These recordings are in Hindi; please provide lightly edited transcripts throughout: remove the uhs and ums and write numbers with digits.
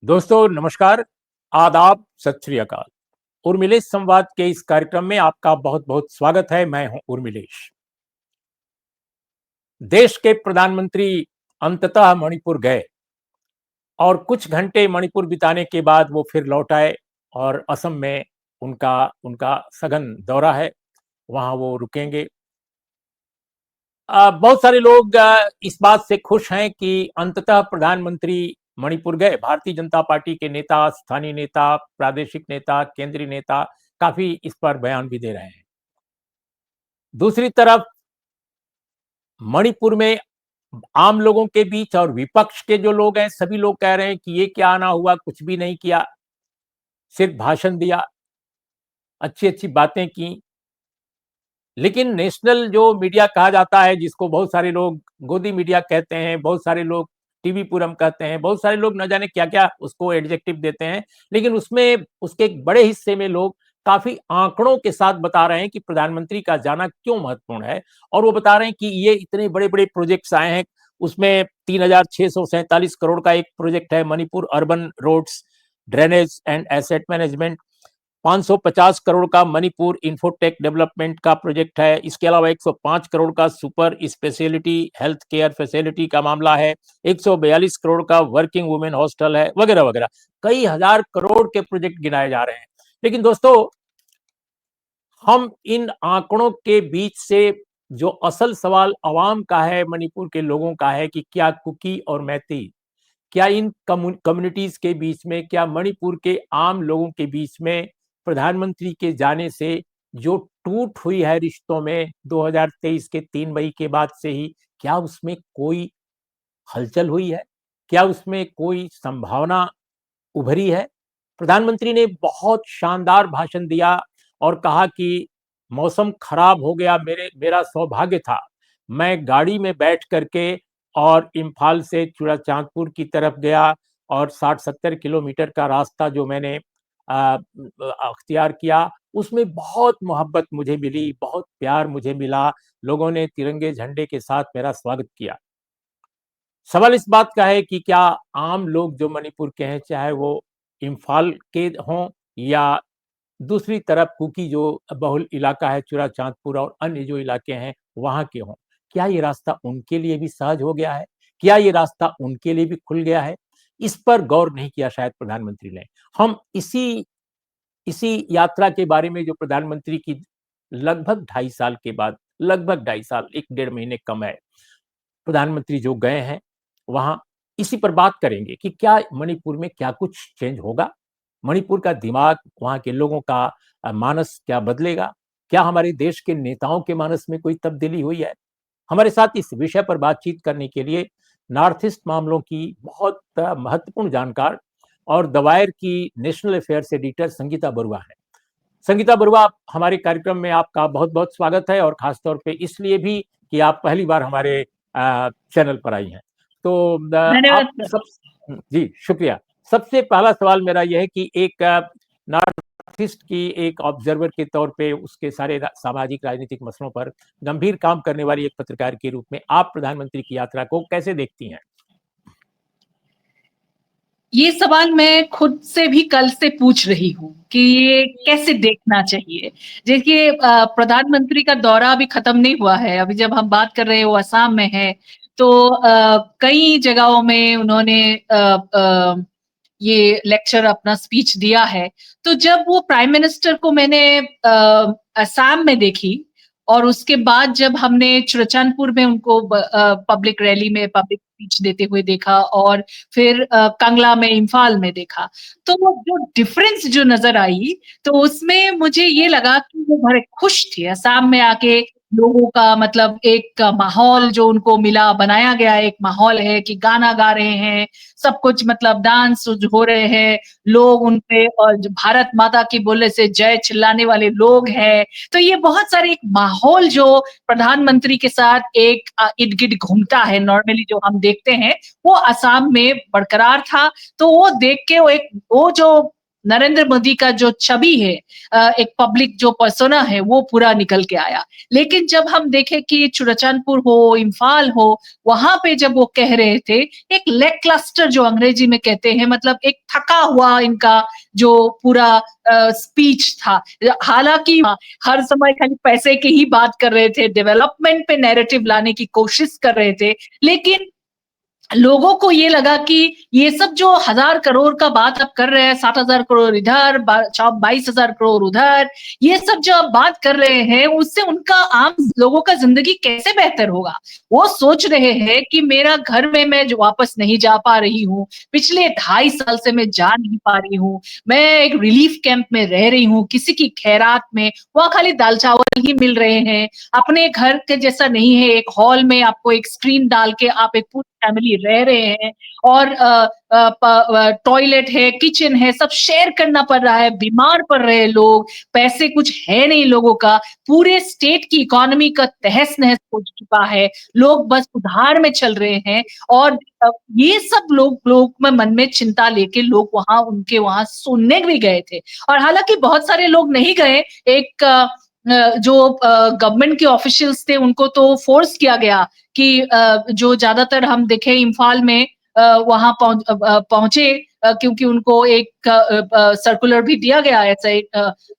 दोस्तों नमस्कार, आदाब, सत श्री अकाल। उर्मिलेश संवाद के इस कार्यक्रम में आपका बहुत-बहुत स्वागत है। मैं हूं उर्मिलेश। देश के प्रधानमंत्री अंततः मणिपुर गए और कुछ घंटे मणिपुर बिताने के बाद वो फिर लौट आए और असम में उनका उनका सघन दौरा है, वहां वो रुकेंगे। बहुत सारे लोग इस बात से खुश हैं कि अंततः प्रधानमंत्री मणिपुर गए। भारतीय जनता पार्टी के नेता, स्थानीय नेता, प्रादेशिक नेता, केंद्रीय नेता काफी इस पर बयान भी दे रहे हैं। दूसरी तरफ मणिपुर में आम लोगों के बीच और विपक्ष के जो लोग हैं, सभी लोग कह रहे हैं कि ये क्या आना हुआ, कुछ भी नहीं किया, सिर्फ भाषण दिया, अच्छी-अच्छी बातें की। लेकिन नेशनल जो मीडिया कहा जाता है, जिसको बहुत सारे लोग गोदी मीडिया कहते हैं, बहुत सारे लोग टीवी पूरम कहते हैं, बहुत सारे लोग न जाने क्या-क्या उसको एडजेक्टिव देते हैं, लेकिन उसमें उसके एक बड़े हिस्से में लोग काफ़ी आंकड़ों के साथ बता रहे हैं कि प्रधानमंत्री का जाना क्यों महत्वपूर्ण है। और वो बता रहे हैं कि ये इतने बड़े-बड़े प्रोजेक्ट्स आए हैं, उसमें 3647 करोड़ का एक प्रोजेक्ट है Manipur urban roads, drainage and asset management. 550 crore का मणिपुर इंफोटेक डेवलपमेंट का प्रोजेक्ट है। इसके अलावा 105 करोड़ का super speciality health care facility का मामला है। 142 करोड़ का वर्किंग वुमेन हॉस्टल है, वगैरह वगैरह। कई हजार करोड़ के प्रोजेक्ट गिनाए जा रहे हैं। लेकिन दोस्तों, हम इन आंकड़ों के बीच से जो असल सवाल अवाम का है, मणिपुर के लोगों का है कि क्या कुकी और मैती, क्या इन कम्युनिटीज के बीच में, क्या मणिपुर के आम लोगों के बीच में प्रधानमंत्री के जाने से जो टूट हुई है रिश्तों में 2023 के 3 मई के बाद से ही, क्या उसमें कोई हलचल हुई है? क्या उसमें कोई संभावना उभरी है? प्रधानमंत्री ने बहुत शानदार भाषण दिया और कहा कि मौसम खराब हो गया, मेरा सौभाग्य था। मैं गाड़ी में बैठ करके और इम्फाल से चूड़ाचांदपुर की तरफ गया और 60-70 किलोमीटर का रास्ता जो मैंने अख्तियार किया, उसमें बहुत मोहब्बत मुझे मिली, बहुत प्यार मुझे मिला। लोगों ने तिरंगे झंडे के साथ मेरा स्वागत किया। सवाल इस बात का है कि क्या आम लोग जो मणिपुर के हैं, चाहे वो इम्फाल के हों या दूसरी तरफ कुकी जो बहुल इलाका है, चूड़ाचांदपुर और अन्य जो इलाके हैं, वहाँ के हों, क्या ये रास्ता उनके लिए भी सहज हो गया है? क्या ये रास्ता उनके लिए भी खुल गया है? इस पर गौर नहीं किया शायद प्रधानमंत्री ने। हम इसी इसी यात्रा के बारे में जो प्रधानमंत्री की लगभग 2.5 साल के बाद, लगभग 2.5 साल, 1 डेढ़ महीने कम है, प्रधानमंत्री जो गए हैं, वहाँ इसी पर बात करेंगे कि क्या मणिपुर में क्या कुछ चेंज होगा? मणिपुर का दिमाग, वहाँ के लोगों का मानस क्या बदलेगा? क्या हमारे देश के नेताओं के मानस में कोई तब्दीली हुई है? हमारे साथ इस विषय पर बातचीत करने के लिए नॉर्थ ईस्ट मामलों की बहुत महत्वपूर्ण जानकार और द वायर की national affairs editor Sangeeta Barua हैं। संगीता बरुआ, हमारे कार्यक्रम में आपका बहुत-बहुत स्वागत है और खास तौर पे इसलिए भी कि आप पहली बार हमारे चैनल पर आई हैं। तो धन्यवाद आप सर। सब जी, शुक्रिया। सबसे पहला सवाल मेरा ये है कि एक नॉर्थ ईस्ट की एक ऑब्जर्वर के तौर पे उसके सारे सामाजिक राजनीतिक मसलों पर गंभीर काम करने वाली एक पत्रकार के रूप में आप प्रधानमंत्री की यात्रा को कैसे देखती हैं? ये सवाल मैं खुद से भी कल से पूछ रही हूँ कि ये कैसे देखना चाहिए। देखिए, प्रधानमंत्री का दौरा अभी खत्म नहीं हुआ है। अभी जब हम बात कर रहे हैं वो असम में है, तो कई जगहों में उन्होंने ये लेक्चर अपना स्पीच दिया है। तो जब वो प्राइम मिनिस्टर को मैंने असम में देखी और उसके बाद जब हमने चुरचंदपुर में उनको पब्लिक रैली में पब्लिक स्पीच देते हुए देखा और फिर कंगला में, इम्फाल में देखा, तो वो जो डिफरेंस जो नजर आई, तो उसमें मुझे ये लगा कि वो बड़े खुश थे असम में आके। लोगों का मतलब एक माहौल जो उनको मिला, बनाया गया एक माहौल है कि गाना गा रहे हैं, सब कुछ मतलब डांस हो रहे हैं, लोग उन पे और भारत माता की बोलने से जय चिल्लाने वाले लोग हैं। तो ये बहुत सारे एक माहौल जो प्रधानमंत्री के साथ एक इर्द गिर्द घूमता है नॉर्मली जो हम देखते हैं, वो असम में बरकरार था। तो वो देख के वो जो नरेंद्र मोदी का जो छवि है, एक पब्लिक जो पर्सोना है, वो पूरा निकल के आया। लेकिन जब हम देखें कि चुरचंदपुर हो, इम्फाल हो, वहाँ पे जब वो कह रहे थे, एक लैकलस्टर जो अंग्रेजी में कहते हैं, मतलब एक थका हुआ इनका जो पूरा स्पीच था। हालाँकि हर समय खाली पैसे की ही बात कर रहे थे, डेवलपमेंट पे नैरेटिव लाने की कोशिश कर रहे थे, लेकिन लोगों को ये लगा कि ये सब जो 1000 करोड़ का बात आप कर रहे हैं, 60,000 करोड़ इधर, 22,000 करोड़ उधर, ये सब जो आप बात कर रहे हैं, उससे उनका आम लोगों का ज़िंदगी कैसे बेहतर होगा? वो सोच रहे हैं कि मेरा घर में मैं जो वापस नहीं जा पा रही हूँ, पिछले 2.5 साल से मैं जा नहीं पा रही हूँ, मैं एक रिलीफ कैंप में रह रही हूँ, किसी की खैरात में, वहाँ खाली दाल-चावल ही मिल रहे हैं, अपने घर के जैसा नहीं है, एक हॉल में आपको एक स्क्रीन डाल के आप एक पूरी फैमिली रह रहे हैं और टॉयलेट है, किचन है, सब शेयर करना पड़ रहा है, बीमार पड़ रहे हैं लोग, पैसे कुछ है नहीं लोगों का, पूरे स्टेट की इकोनॉमी का तहस-नहस हो चुका है, लोग बस उधार में चल रहे हैं और ये सब लोग में मन में चिंता लेके लोग वहाँ उनके वहाँ सुनने भी गए थे और हालाँकि बहुत सारे लोग नहीं गए, एक जो गवर्नमेंट के ऑफिशियल्स थे उनको तो फोर्स किया गया कि जो ज़्यादातर हम देखे इम्फाल में वहाँ पहुँचे क्योंकि उनको एक सर्कुलर भी दिया गया ऐसे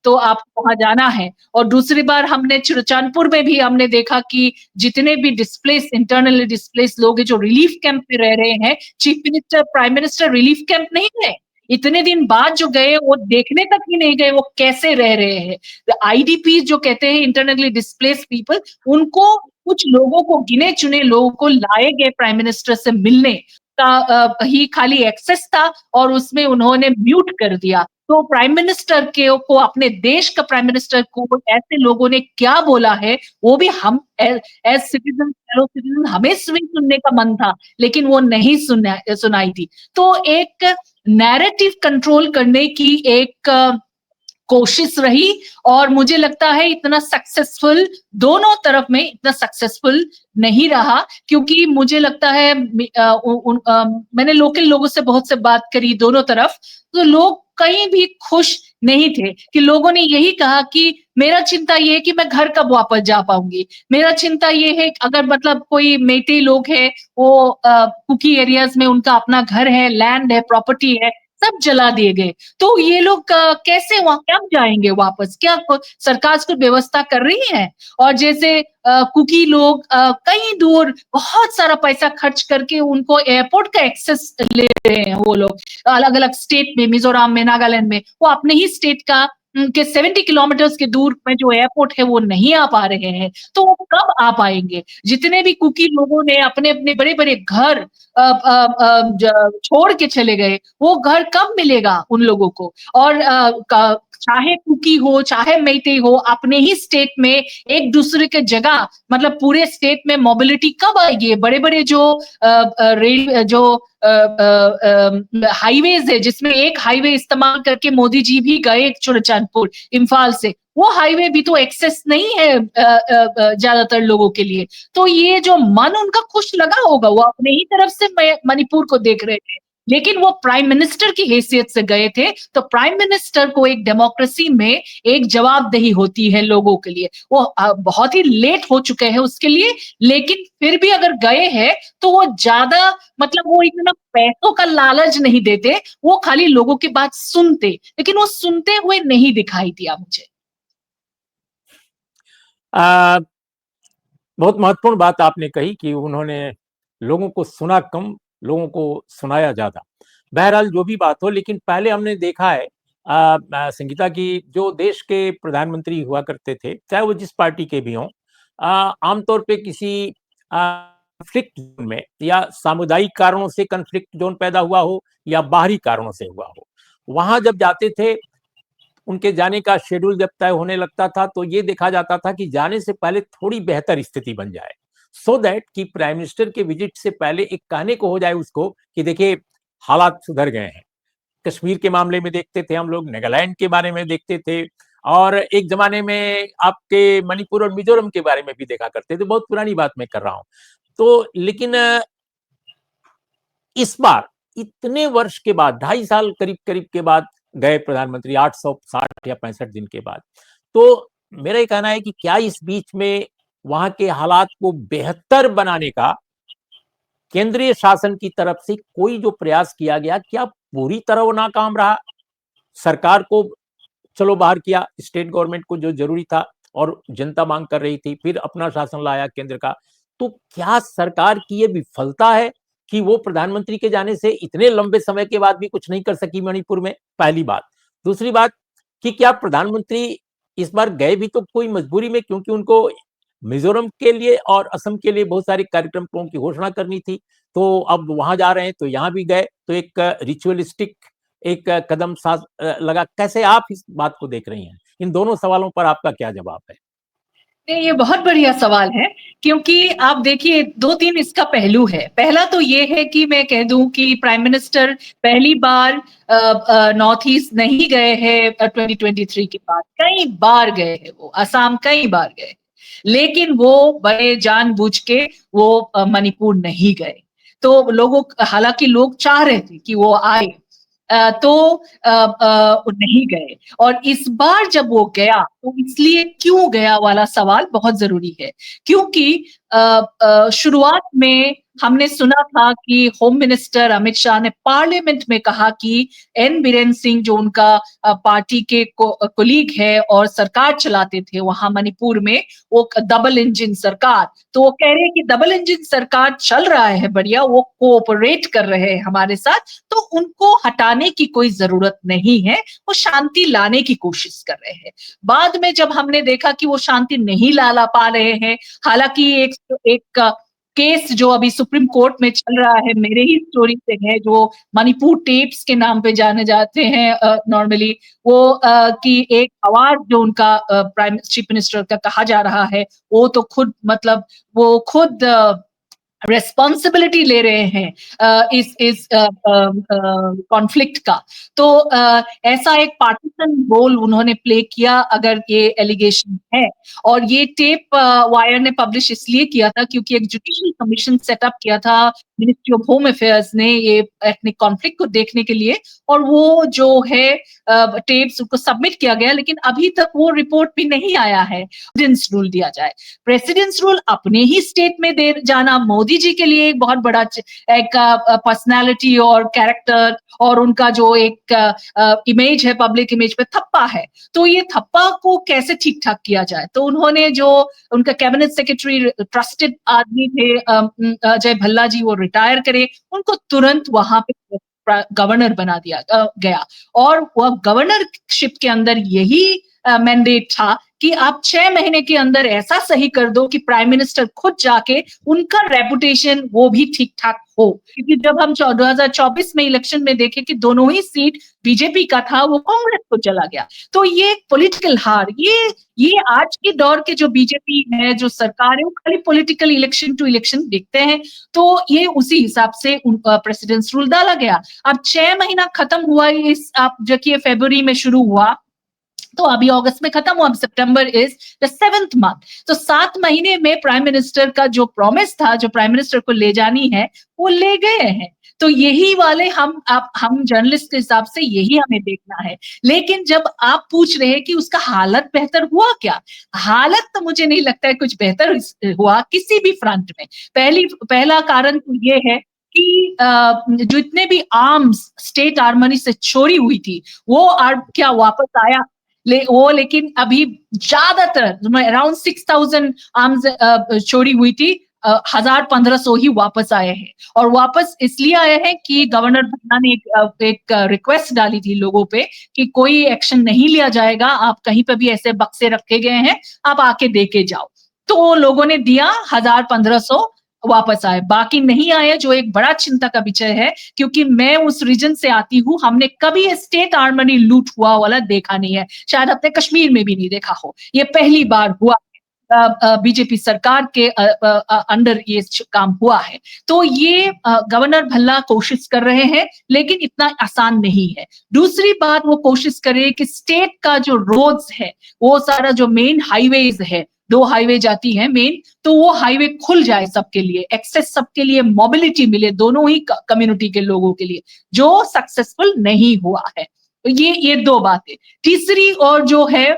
तो आपको वहाँ जाना है और दूसरी बार हमने चुरचानपुर में भी हमने देखा कि जितने भी डिस्प्लेस इंटरनली डिस्प्लेस लोग हैं जो रिलीफ कैंप में रह रहे हैं, chief minister, prime minister relief camp नहीं गए। इतने दिन बाद जो गए वो देखने तक ही नहीं गए वो कैसे रह रहे हैं। आईडीपी जो कहते हैं इंटरनली डिस्प्लेस्ड पीपल उनको कुछ लोगों को गिने-चुने लोगों को लाए गए प्राइम मिनिस्टर से मिलने का ही खाली एक्सेस था और उसमें उन्होंने म्यूट कर दिया। तो प्राइम मिनिस्टर के को अपने देश का प्राइम मिनिस्टर को ऐसे लोगों ने क्या बोला है, वो भी हम एज़ सिटिज़न फेलो सिटिज़न हमें भी सुनने का मन था, लेकिन वो नहीं सुनाई थी। तो एक नैरेटिव कंट्रोल करने की एक कोशिश रही और मुझे लगता है इतना सक्सेसफुल दोनों तरफ में इतना सक्सेसफुल नहीं रहा क्योंकि मुझे लगता है मैंने लोकल लोगों से बहुत से बात करी दोनों तरफ, तो लोग कहीं भी खुश नहीं थे कि लोगों ने यही कहा कि मेरा चिंता ये है कि मैं घर कब वापस जा पाऊँगी। मेरा चिंता ये है अगर मतलब कोई मेइतेई लोग हैं, वो कुकी एरियाज़ में उनका अपना घर है, लैंड है, प्रॉपर्टी है, सब जला दिए गए। तो ये लोग कैसे वहाँ कब जाएँगे वापस? क्या क सरकार कोई व्यवस्था कर रही है? और जैसे कुकी लोग कहीं दूर बहुत सारा पैसा खर्च करके उनको एयरपोर्ट का एक्सेस ले रहे हैं वो लोग, अलग-अलग स्टेट में, मिज़ोरम में, नागालैंड में, वो अपने ही स्टेट का के 70 किलोमीटर्स के दूर में जो एयरपोर्ट है वो नहीं आ पा रहे हैं, तो वो कब आ पाएँगे? जितने भी कुकी लोगों ने अपने-अपने बड़े-बड़े घर छोड़ के चले गए, वो घर कब मिलेगा उन लोगों को? और चाहे कुकी हो, चाहे मेइतेई हो, अपने ही स्टेट में एक-दूसरे के जगह मतलब पूरे स्टेट में मोबिलिटी कब आएगी? बड़े-बड़े जो जो हाईवेज़ है, जिसमें एक हाईवे इस्तेमाल करके मोदी जी भी गए चुरचानपुर, इम्फाल से, वो हाईवे भी तो एक्सेस नहीं है ज़्यादातर लोगों के लिए। तो ये जो मन उनका खुश लगा होगा, वो अपने ही तरफ से मणिपुर को देख रहे थे। लेकिन वो प्राइम मिनिस्टर की हैसियत से गए थे, तो प्राइम मिनिस्टर को एक डेमोक्रेसी में एक जवाबदेही होती है लोगों के लिए। वो बहुत ही लेट हो चुके हैं उसके लिए, लेकिन फिर भी अगर गए हैं, तो वो ज़्यादा मतलब वो इतना पैसों का लालच नहीं देते, वो खाली लोगों की बात सुनते, लेकिन वो सुनते हुए नहीं दिखाई दिया मुझे। अ, बहुत महत्वपूर्ण बात आपने कही कि उन्होंने लोगों को सुना कम, लोगों को सुनाया ज़्यादा। बहरहाल जो भी बात हो लेकिन पहले हमने देखा है संगीता की जो देश के प्रधानमंत्री हुआ करते थे, चाहे वो जिस पार्टी के भी हों आमतौर पे किसी कॉन्फ्लिक्ट ज़ोन में या सामुदायिक कारणों से कॉन्फ्लिक्ट ज़ोन पैदा हुआ हो या बाहरी कारणों से हुआ हो, वहाँ जब जाते थे उनके जाने का शेड्यूल जब तय होने लगता था तो ये देखा जाता था कि जाने से पहले थोड़ी बेहतर स्थिति बन जाए सो दैट कि प्राइम मिनिस्टर के विजिट से पहले एक कहने को हो जाए उसको कि देखिए हालात सुधर गए हैं। कश्मीर के मामले में देखते थे हम लोग, नागालैंड के बारे में देखते थे और एक जमाने में आपके मणिपुर और मिजोरम के बारे में भी देखा करते थे। बहुत पुरानी बात मैं कर रहा हूँ। तो लेकिन इस बार इतने वर्ष के बाद 2.5 साल करीब-करीब के बाद गए प्रधानमंत्री 860 या 65 दिन के बाद। तो मेरा ये कहना है कि क्या इस बीच में वहाँ के हालात को बेहतर बनाने का केंद्रीय शासन की तरफ से कोई जो प्रयास किया गया, क्या पूरी तरह वो नाकाम रहा? सरकार को चलो बाहर किया, स्टेट गवर्नमेंट को जो जरूरी था और जनता मांग कर रही थी, फिर अपना शासन लाया केंद्र का। तो क्या सरकार की ये विफलता है कि वो प्रधानमंत्री के जाने से इतने लंबे समय के बाद भी कुछ नहीं कर सकी मणिपुर में? पहली बात। दूसरी बात कि क्या प्रधानमंत्री इस बार गए भी तो कोई मजबूरी में, क्योंकि उनको मिजोरम के लिए और असम के लिए बहुत सारे कार्यक्रमों की घोषणा करनी थी, तो अब वहां जा रहे हैं तो यहाँ भी गए, तो एक रिचुअलिस्टिक एक कदम साथ लगा। कैसे आप इस बात को देख रही हैं? इन दोनों सवालों पर आपका क्या जवाब है? नहीं, ये बहुत बढ़िया सवाल है, क्योंकि आप देखिए 2-3 इसका पहलू है। पहला तो ये है कि मैं कह दूं कि प्राइम मिनिस्टर पहली बार नॉर्थ ईस्ट नहीं गए हैं 2023 के बाद, कई बार गए हैं वो, असम कई बार गए, लेकिन वो बड़े जानबूझ के वो मणिपुर नहीं गए। तो लोगों, हालांकि लोग चाह रहे थे कि वो आए, तो नहीं गए। और इस बार जब वो गया तो इसलिए क्यों गया वाला सवाल बहुत जरूरी है, क्योंकि शुरुआत में हमने सुना था कि होम मिनिस्टर अमित शाह ने पार्लियामेंट में कहा कि एन बीरेन सिंह, जो उनका पार्टी के कोलीग है और सरकार चलाते थे वहां मणिपुर में, वो डबल इंजन सरकार, तो वो कह रहे हैं कि डबल इंजन सरकार चल रहा है बढ़िया, वो कोऑपरेट कर रहे हैं हमारे साथ, तो उनको हटाने की कोई जरूरत नहीं है, वो शांति लाने की कोशिश कर रहे हैं। बाद में जब हमने देखा कि वो शांति नहीं ला पा रहे हैं, हालांकि एक केस जो अभी सुप्रीम कोर्ट में चल रहा है, मेरे ही स्टोरी से है, जो मणिपुर टेप्स के नाम पे जाने जाते हैं नॉर्मली, वो कि एक आवाज जो उनका प्राइम चीफ मिनिस्टर का कहा जा रहा है, वो तो खुद मतलब वो खुद रेस्पॉन्सिबिलिटी ले रहे हैं इस कॉन्फ्लिक्ट का। तो ऐसा एक पार्टीशन रोल उन्होंने प्ले किया, अगर ये एलिगेशन है। और ये टेप वायर ने पब्लिश इसलिए किया था क्योंकि एक जुडिशियल कमीशन सेटअप किया था मिनिस्ट्री ऑफ होम अफेयर्स ने ये एथनिक कॉन्फ्लिक्ट को देखने के लिए, और वो जो है टेप्स उनको सबमिट किया गया, लेकिन अभी तक वो रिपोर्ट भी नहीं आया है। प्रेसिडेंस रूल दिया जाए, प्रेसिडेंस रूल अपने ही स्टेट में दे जाना मोदी जी के लिए एक बहुत बड़ा एक पर्सनालिटी और कैरेक्टर और उनका जो एक इमेज है, पब्लिक इमेज पे थप्पा है। तो ये थप्पा को कैसे ठीक ठाक किया जाए, तो उन्होंने जो उनका कैबिनेट सेक्रेटरी ट्रस्टेड आदमी थे अजय भल्ला जी, वो रिटायर करे, उनको तुरंत वहां पे गवर्नर बना दिया गया। और वह गवर्नरशिप के अंदर यही मैंडेट था कि आप 6 महीने के अंदर ऐसा सही कर दो कि प्राइम मिनिस्टर खुद जाके उनका रेपुटेशन वो भी ठीक ठाक हो। क्योंकि जब हम 2024 में इलेक्शन में देखे कि दोनों ही सीट बीजेपी का था, वो कांग्रेस को चला गया। तो ये पॉलिटिकल हार, ये आज के दौर के जो बीजेपी है, जो सरकार है, वो खाली पॉलिटिकल इलेक्शन टू इलेक्शन देखते हैं। तो ये उसी हिसाब से प्रेसिडेंस रूल डाला गया। अब 6 महीना खत्म हुआ, इस आप देखिए फरवरी में शुरू हुआ, तो अभी अगस्त में खत्म हुआ, सितंबर इज द 7th मंथ। तो 7 महीने में प्राइम मिनिस्टर का जो प्रॉमिस था, जो प्राइम मिनिस्टर को ले जानी है, वो ले गए हैं। तो यही वाले हम जर्नलिस्ट के हिसाब से यही हमें देखना है। लेकिन जब आप पूछ रहे हैं कि उसका हालत बेहतर हुआ क्या, हालत तो मुझे नहीं लगता है कुछ बेहतर हुआ किसी भी फ्रंट में। पहला कारण तो ये है कि जो इतने भी आर्म्स स्टेट आर्मरी से चोरी हुई थी, वो क्या वापस आया? लेकिन अभी ज्यादातर अराउंड 6000 आर्म्स चोरी हुई थी, 1500 ही वापस आए हैं। और वापस इसलिए आए हैं कि गवर्नर भन्ना ने एक रिक्वेस्ट डाली थी लोगों पे कि कोई एक्शन नहीं लिया जाएगा, आप कहीं पे भी ऐसे बक्से रखे गए हैं, आप आके दे के जाओ। तो लोगों ने दिया, 1500 वापस आए, बाकी नहीं आए, जो एक बड़ा चिंता का विषय है, क्योंकि मैं उस रीजन से आती हूँ, हमने कभी स्टेट आर्मरी लूट हुआ वाला देखा नहीं है, शायद अपने कश्मीर में भी नहीं देखा हो, ये पहली बार हुआ बीजेपी सरकार के अंडर ये काम हुआ है। तो ये गवर्नर भल्ला कोशिश कर रहे हैं, लेकिन इतना आसान नहीं है। दूसरी बात, वो कोशिश कर रहे हैं कि स्टेट का जो रोड्स है, वो सारा जो मेन हाईवेज है, 2 हाईवे जाती है मेन, तो वो हाईवे खुल जाए सबके लिए, एक्सेस सबके लिए, मोबिलिटी मिले दोनों ही कम्युनिटी के लोगों के लिए, जो सक्सेसफुल नहीं हुआ है। ये दो बातें। तीसरी और जो है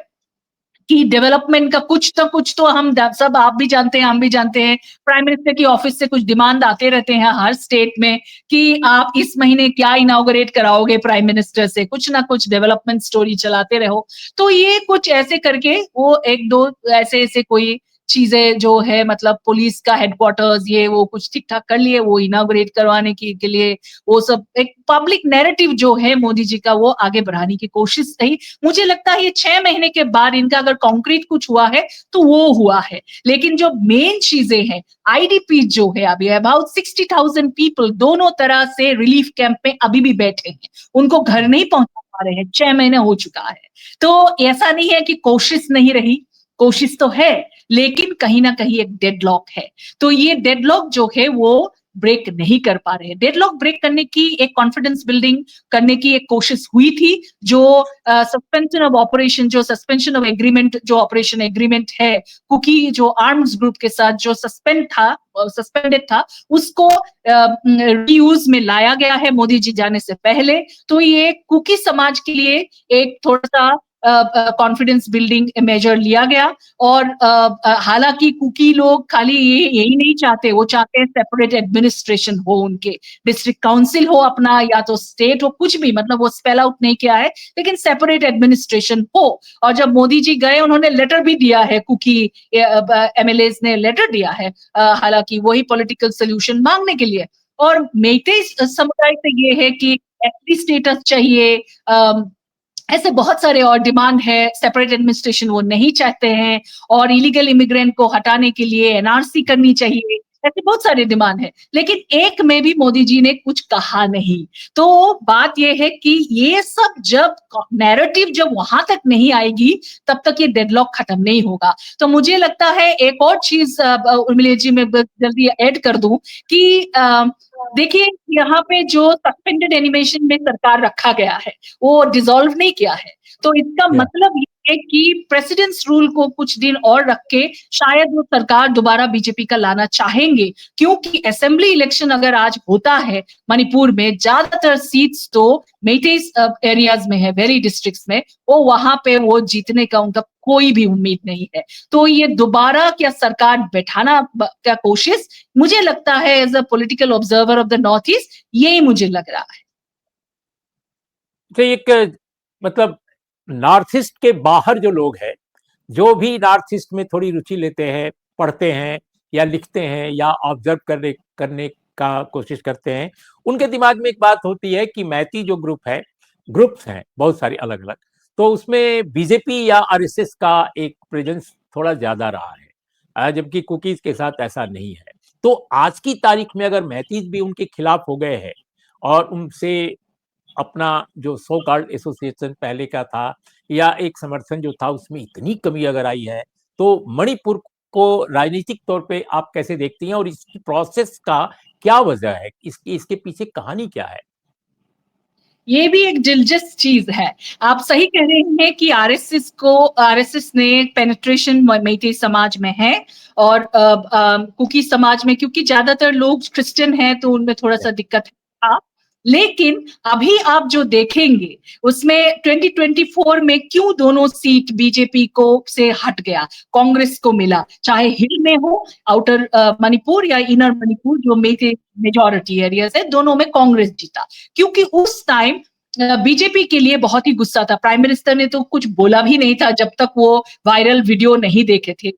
कि डेवलपमेंट का कुछ ना कुछ तो हम सब, आप भी जानते हैं, हम भी जानते हैं, प्राइम मिनिस्टर की ऑफिस से कुछ डिमांड आते रहते हैं हर स्टेट में कि आप इस महीने क्या इनॉग्रेट कराओगे प्राइम मिनिस्टर से, कुछ ना कुछ डेवलपमेंट स्टोरी चलाते रहो। तो ये कुछ ऐसे करके वो एक दो ऐसे ऐसे कोई चीजें जो है, मतलब पुलिस का हेडक्वार्टर्स ये वो कुछ ठीक ठाक कर लिए, वो इनॉग्रेट करवाने के लिए वो सब एक पब्लिक नैरेटिव जो है मोदी जी का वो आगे बढ़ाने की कोशिश रही। मुझे लगता है ये 6 महीने के बाद इनका अगर कॉन्क्रीट कुछ हुआ है तो वो हुआ है, लेकिन जो मेन चीजें हैं, आईडीपी जो है अभी अबाउट 60,000 पीपल दोनों तरह से रिलीफ कैंप में अभी भी बैठे हैं, उनको घर नहीं पहुंचा पा रहे हैं, 6 महीने हो चुका है। तो ऐसा नहीं है कि कोशिश नहीं रही, कोशिश तो है, लेकिन कहीं ना कहीं एक डेडलॉक है। तो ये डेडलॉक जो है वो ब्रेक नहीं कर पा रहे हैं। डेडलॉक ब्रेक करने की एक कॉन्फिडेंस बिल्डिंग करने की एक कोशिश हुई थी, जो सस्पेंशन ऑफ ऑपरेशन, जो सस्पेंशन ऑफ एग्रीमेंट, जो ऑपरेशन एग्रीमेंट है कुकी जो आर्म्स ग्रुप के साथ जो सस्पेंडेड था, उसको रीयूज में लाया गया है मोदी जी जाने से पहले। तो ये कुकी समाज के लिए एक थोड़ा सा कॉन्फिडेंस बिल्डिंग मेजर लिया गया। और हालांकि कुकी लोग खाली ये यही नहीं चाहते, वो चाहते हैं सेपरेट एडमिनिस्ट्रेशन हो, उनके डिस्ट्रिक्ट काउंसिल हो अपना, या तो स्टेट हो, कुछ भी, मतलब वो स्पेल आउट नहीं किया है, लेकिन सेपरेट एडमिनिस्ट्रेशन हो। और जब मोदी जी गए, उन्होंने लेटर भी दिया है, कुकी एमएलएज ने लेटर दिया है, हालांकि वही पॉलिटिकल सोल्यूशन मांगने के लिए। और मेइतेई समुदाय से ये है कि एसटी स्टेटस चाहिए, ऐसे बहुत सारे और डिमांड है, सेपरेट एडमिनिस्ट्रेशन वो नहीं चाहते हैं, और इलीगल इमिग्रेंट को हटाने के लिए एनआरसी करनी चाहिए, ऐसे बहुत सारे डिमांड है, लेकिन एक में भी मोदी जी ने कुछ कहा नहीं। तो बात ये है कि ये सब जब नैरेटिव जब वहां तक नहीं आएगी, तब तक ये डेडलॉक खत्म नहीं होगा। तो मुझे लगता है एक और चीज उर्मिला जी मैं जल्दी ऐड कर दूं कि देखिए, यहाँ पे जो सस्पेंडेड एनिमेशन में सरकार रखा गया है वो डिसॉल्व नहीं किया है, तो इसका मतलब ये है कि प्रेसिडेंट्स रूल को कुछ दिन और रख के शायद वो सरकार दोबारा बीजेपी का लाना चाहेंगे, क्योंकि असेंबली इलेक्शन अगर आज होता है मणिपुर में, ज्यादातर सीट्स तो मेइतेई एरियाज में है, वेरी डिस्ट्रिक्ट्स में, वो वहां पे वो जीतने का उनका कोई भी उम्मीद नहीं है। तो ये दोबारा क्या सरकार बैठाना क्या कोशिश, मुझे लगता है as a political observer of the North East, यही मुझे लग रहा है। तो एक मतलब नॉर्थ ईस्ट के बाहर जो लोग हैं, जो भी नॉर्थ ईस्ट में थोड़ी रुचि लेते हैं, पढ़ते हैं या लिखते हैं या ऑब्जर्व करने करने का कोशिश करते हैं, उनके दिमाग में एक बात होती है कि मैती जो ग्रुप है, ग्रुप्स हैं बहुत सारे अलग अलग, तो उसमें बीजेपी या आरएसएस का एक प्रेजेंस थोड़ा ज्यादा रहा है, जबकि कुकीज के साथ ऐसा नहीं है। तो आज की तारीख में अगर मैतीज भी उनके खिलाफ हो गए हैं और उनसे अपना जो सो कॉल्ड एसोसिएशन पहले का था या एक समर्थन जो था उसमें इतनी कमी अगर आई है, तो मणिपुर को राजनीतिक तौर पे आप कैसे देखती हैं और इस प्रोसेस का क्या वजह है, इसकी इसके पीछे कहानी क्या है? ये भी एक दिलचस्प चीज है। आप सही कह रहे हैं कि आरएसएस ने पेनिट्रेशन मेइतेई समाज में है, और कुकी समाज में, क्योंकि ज्यादातर लोग क्रिश्चियन हैं तो उनमें थोड़ा सा दिक्कत था। लेकिन अभी आप जो देखेंगे उसमें 2024 में क्यों दोनों सीट बीजेपी को से हट गया, कांग्रेस को मिला, चाहे हिल में हो, आउटर मणिपुर या इनर मणिपुर, जो मेजॉरिटी एरियाज है, दोनों में कांग्रेस जीता, क्योंकि उस टाइम बीजेपी के लिए बहुत ही गुस्सा था। प्राइम मिनिस्टर ने तो कुछ बोला भी नहीं था जब तक वो वायरल वीडियो नहीं देखे थे,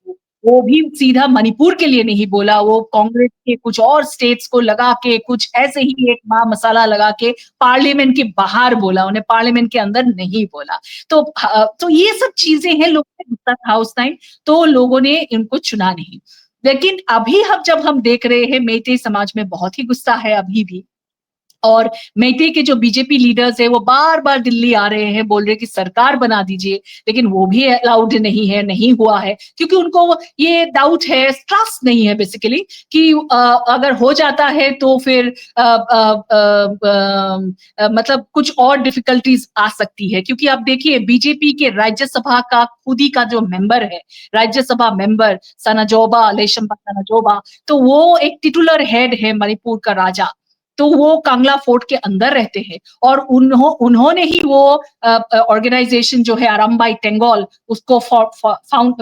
वो भी सीधा मणिपुर के लिए नहीं बोला, वो कांग्रेस के कुछ और स्टेट्स को लगा के कुछ ऐसे ही एक मां मसाला लगा के पार्लियामेंट के बाहर बोला, उन्हें पार्लियामेंट के अंदर नहीं बोला। तो ये सब चीजें हैं, लोगों को गुस्सा था उस टाइम, तो लोगों ने इनको चुना नहीं। लेकिन अभी जब हम देख रहे हैं, मेइतेई समाज में बहुत ही गुस्सा है अभी भी, और मेइतेई के जो बीजेपी लीडर्स है वो बार बार दिल्ली आ रहे हैं, बोल रहे कि सरकार बना दीजिए, लेकिन वो भी अलाउड नहीं है, नहीं हुआ है, क्योंकि उनको ये डाउट है, ट्रस्ट नहीं है बेसिकली, कि अगर हो जाता है तो फिर मतलब कुछ और डिफिकल्टीज आ सकती है। क्योंकि आप देखिए, बीजेपी के राज्यसभा का खुद ही का जो मेंबर है, राज्यसभा मेंबर सनाजोबा, लेशंबा सनाजोबा, तो वो एक टिटुलर हेड है मणिपुर का राजा, तो वो कांगला फोर्ट के अंदर रहते हैं और उन्होंने ही वो ऑर्गेनाइजेशन जो है आरंबाई टेंगोल उसको फाउंड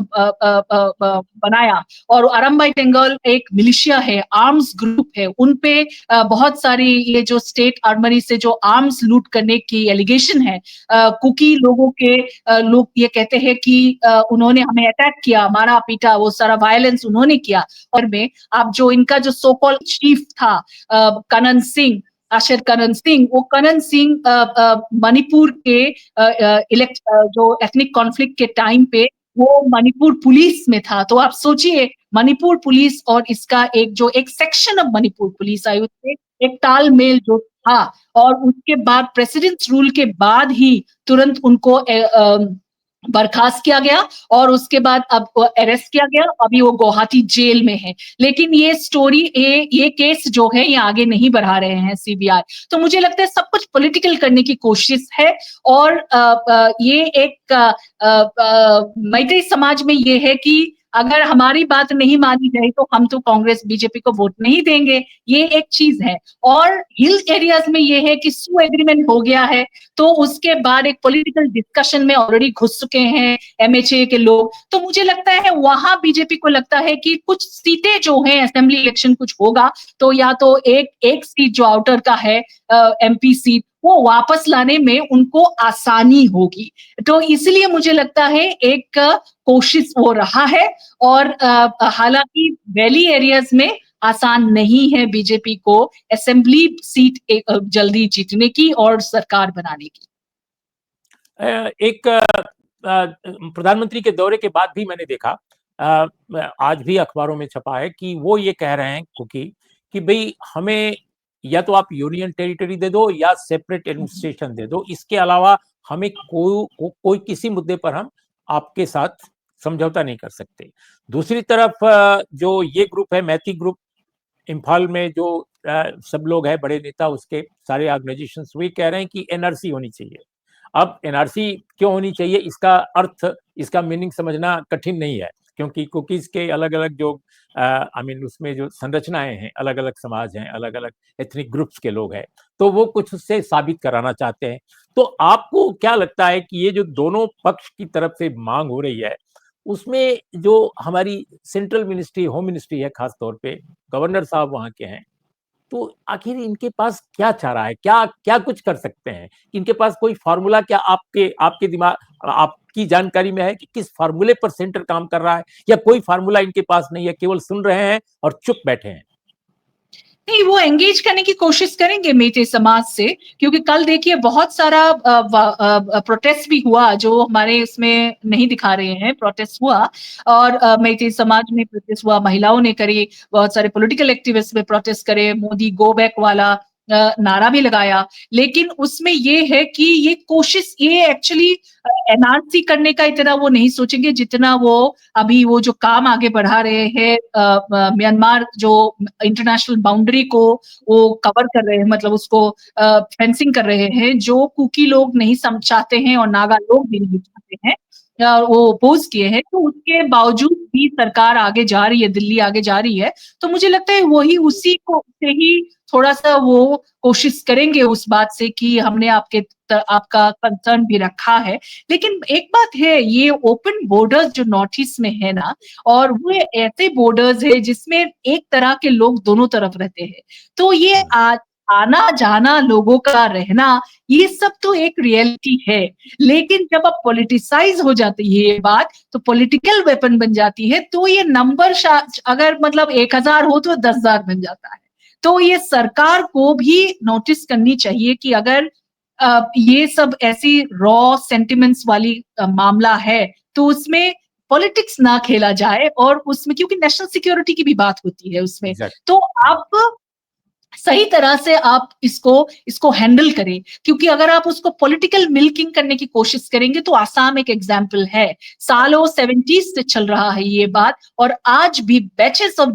बनाया। और आरंबाई टेंगोल एक मिलिशिया है, आर्म्स ग्रुप है, उनपे बहुत सारी ये जो स्टेट आर्मरी से जो आर्म्स लूट करने की एलिगेशन है, कुकी लोगों के लोग ये कहते हैं कि उन्होंने हमें अटैक किया, मारा पीटा, वो सारा वायलेंस उन्होंने किया। और में आप जो इनका जो सो कॉल्ड चीफ था कनन सिंह, आशर कनन सिंह, वो कनन सिंह मणिपुर के जो एथनिक कॉन्फ्लिक्ट के टाइम पे वो मणिपुर पुलिस में था। तो आप सोचिए मणिपुर पुलिस और इसका एक सेक्शन ऑफ मणिपुर पुलिस आयुक्त से एक तालमेल जो था। और उसके बाद प्रेसिडेंट्स रूल के बाद ही तुरंत उनको बर्खास्त किया गया और उसके बाद अब अरेस्ट किया गया, अभी वो गुवाहाटी जेल में है। लेकिन ये स्टोरी ये केस जो है ये आगे नहीं बढ़ा रहे हैं सीबीआई। तो मुझे लगता है सब कुछ पॉलिटिकल करने की कोशिश है। और ये एक मैत्री समाज में ये है कि अगर हमारी बात नहीं मानी जाए तो हम तो कांग्रेस बीजेपी को वोट नहीं देंगे, ये एक चीज है। और हिल एरियाज में ये है कि सू एग्रीमेंट हो गया है, तो उसके बाद एक पॉलिटिकल डिस्कशन में ऑलरेडी घुस चुके हैं एमएचए के लोग। तो मुझे लगता है वहां बीजेपी को लगता है कि कुछ सीटें जो हैं असेंबली इलेक्शन कुछ होगा तो या तो एक सीट जो आउटर का है एमपी सीट वो वापस लाने में उनको आसानी होगी। तो इसलिए मुझे लगता है एक कोशिश वो रहा है। और हालांकि वैली एरियाज में आसान नहीं है बीजेपी को असेंबली सीट जल्दी जीतने की और सरकार बनाने की। एक प्रधानमंत्री के दौरे के बाद भी मैंने देखा, आज भी अखबारों में छपा है कि वो ये कह रहे हैं कुकी कि भाई हमें या तो आप यूनियन टेरिटरी दे दो या सेपरेट एडमिनिस्ट्रेशन दे दो, इसके अलावा हमें कोई किसी मुद्दे पर हम आपके साथ समझौता नहीं कर सकते। दूसरी तरफ जो ये ग्रुप है मैती ग्रुप, इम्फाल में जो सब लोग हैं बड़े नेता उसके सारे ऑर्गेनाइजेशंस, वे कह रहे हैं कि एनआरसी होनी चाहिए। अब एनआरसी क्यों होनी चाहिए इसका अर्थ, इसका मीनिंग समझना कठिन नहीं है, क्योंकि कुकीज के अलग अलग जो उसमें जो संरचनाएं हैं, अलग अलग समाज हैं, अलग अलग एथनिक ग्रुप्स के लोग हैं, तो वो कुछ उससे साबित कराना चाहते हैं। तो आपको क्या लगता है कि ये जो दोनों पक्ष की तरफ से मांग हो रही है, उसमें जो हमारी सेंट्रल मिनिस्ट्री, होम मिनिस्ट्री है, खास तौर पे गवर्नर साहब वहाँ के हैं, तो आखिर इनके पास क्या चारा है, क्या क्या कुछ कर सकते हैं? इनके पास कोई फार्मूला क्या आपके आपके दिमाग, आपकी जानकारी में है कि किस फार्मूले पर सेंटर काम कर रहा है, या कोई फार्मूला इनके पास नहीं है, केवल सुन रहे हैं और चुप बैठे हैं? नहीं, वो एंगेज करने की कोशिश करेंगे मेते समाज से, क्योंकि कल देखिए बहुत सारा प्रोटेस्ट भी हुआ जो हमारे इसमें नहीं दिखा रहे हैं, प्रोटेस्ट हुआ। और मेते समाज में प्रोटेस्ट हुआ, महिलाओं ने करी, बहुत सारे पॉलिटिकल एक्टिविस्ट में प्रोटेस्ट करे, मोदी गो बैक वाला नारा भी लगाया। लेकिन उसमें ये है कि ये कोशिश, ये एक्चुअली एनआरसी करने का इतना वो नहीं सोचेंगे जितना वो अभी वो जो काम आगे बढ़ा रहे हैं, म्यांमार जो इंटरनेशनल बाउंड्री को वो कवर कर रहे हैं, मतलब उसको फेंसिंग कर रहे हैं, जो कुकी लोग नहीं चाहते हैं और नागा लोग भी नहीं चाहते हैं, वो अपोज किए हैं। तो उसके बावजूद भी सरकार आगे जा रही है, दिल्ली आगे जा रही है। तो मुझे लगता है वही उसी को से ही थोड़ा सा वो कोशिश करेंगे उस बात से कि हमने आपका कंसर्न भी रखा है। लेकिन एक बात है, ये ओपन बॉर्डर्स जो नॉर्थ ईस्ट में है ना, और वो ऐसे बॉर्डर्स है जिसमें एक तरह के लोग दोनों तरफ रहते हैं। तो ये आना जाना लोगों का रहना, ये सब तो एक रियलिटी है। लेकिन जब अब पॉलिटिसाइज हो जाती है ये बात, तो पॉलिटिकल वेपन बन जाती है। तो ये नंबर अगर मतलब 1000 हो तो 10,000 बन जाता है। तो ये सरकार को भी नोटिस करनी चाहिए कि अगर ये सब ऐसी रॉ सेंटिमेंट्स वाली मामला है, तो उसमें पॉलिटिक्स ना खेला जाए। और उसमें क्योंकि नेशनल सिक्योरिटी की भी बात होती है उसमें, तो आप सही तरह से आप इसको हैंडल करें। क्योंकि अगर आप उसको पॉलिटिकल मिल्किंग करने की कोशिश करेंगे, तो आसाम एक एग्जाम्पल है, सालों 70s से चल रहा है ये बात, और आज भी बैचेस ऑफ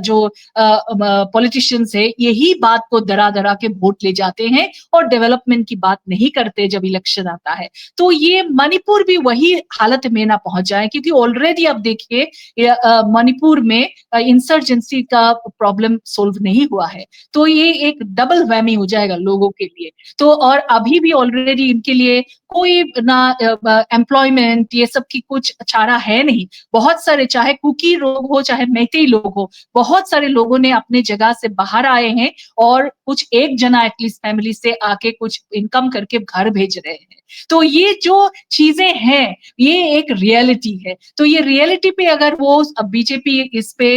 जो पॉलिटिशियंस है यही बात को दरा दरा के वोट ले जाते हैं और डेवलपमेंट की बात नहीं करते जब इलेक्शन आता है। तो ये मणिपुर भी वही हालत में ना पहुंच जाए, क्योंकि ऑलरेडी अब देखिए मणिपुर में इंसर्जेंसी का प्रॉब्लम सोल्व नहीं हुआ है। तो ये एक डबल वैमी हो जाएगा लोगों के लिए। तो और अभी भी ऑलरेडी इनके लिए कोई ना एम्प्लॉयमेंट ये सब की कुछ चारा है नहीं। बहुत सारे, चाहे कुकी लोग हो चाहे मैतेई लोग हो, बहुत सारे लोगों ने अपने जगह से बाहर आए हैं और कुछ एक जना एटलीस्ट फैमिली से आके कुछ इनकम करके घर भेज रहे हैं। तो ये जो चीजें हैं ये एक रियलिटी है। तो ये रियलिटी पे अगर वो बीजेपी इस पे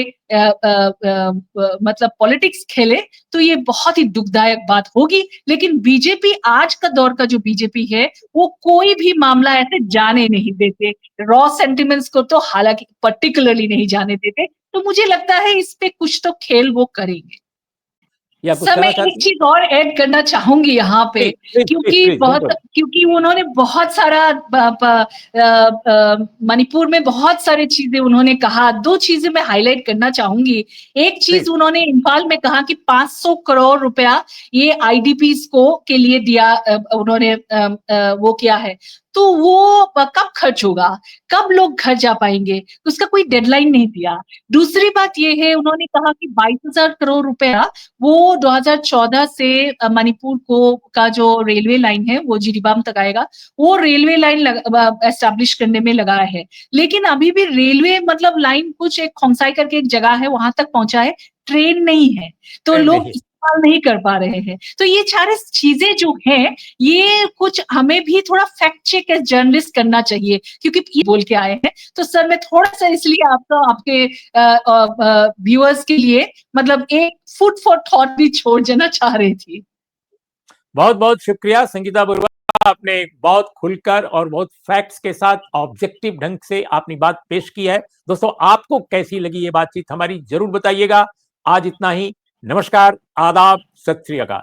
मतलब पॉलिटिक्स खेले तो ये बहुत ही दुखदायक बात होगी। लेकिन बीजेपी, आज का दौर का जो बीजेपी है, वो कोई भी मामला ऐसे जाने नहीं देते। रॉ सेंटिमेंट्स को तो हालांकि पर्टिकुलरली नहीं जाने देते। तो मुझे लगता है इस पे कुछ तो खेल वो करेंगे। या कुछ सर, मैं कहना एक चाहती हैं? चीज और ऐड करना चाहूंगी यहाँ पे, प्लीज बिल्कुल। क्योंकि उन्होंने बहुत सारा मणिपुर में बहुत सारी चीजें उन्होंने कहा। दो चीजें मैं हाईलाइट करना चाहूंगी। एक चीज प्लीज। उन्होंने इम्फाल में कहा कि 500 करोड़ रुपया ये आईडीपीज को के लिए दिया, उन्होंने वो किया है। तो वो कब खर्च होगा, कब लोग घर जा पाएंगे, उसका कोई डेडलाइन नहीं दिया। दूसरी बात ये है, उन्होंने कहा कि 22,000 करोड़ रुपया वो 2014 से मणिपुर को का जो रेलवे लाइन है वो जिरीबाम तक आएगा, वो रेलवे लाइन एस्टैब्लिश करने में लगा है। लेकिन अभी भी रेलवे मतलब लाइन कुछ एक खोंसाई करके एक जगह है वहां तक पहुंचा है, ट्रेन नहीं है। तो ट्रेंड लोग नहीं। इस्तेमाल नहीं कर पा रहे हैं। तो ये सारी चीजें जो हैं, ये कुछ हमें भी थोड़ा फैक्ट चेक एज जर्नलिस्ट करना चाहिए, क्योंकि ये बोल के आए हैं। तो सर, मैं थोड़ा सा इसलिए आपके व्यूअर्स के लिए मतलब एक फूड फॉर थॉट भी छोड़ देना चाह रही थी। बहुत बहुत शुक्रिया संगीता बरुआ, आपने बहुत खुलकर और बहुत फैक्ट्स के साथ ऑब्जेक्टिव ढंग से अपनी बात पेश की है। दोस्तों, आपको कैसी लगी ये बातचीत हमारी, जरूर बताइएगा। आज इतना ही। नमस्कार, आदाब, सत श्री अकाल।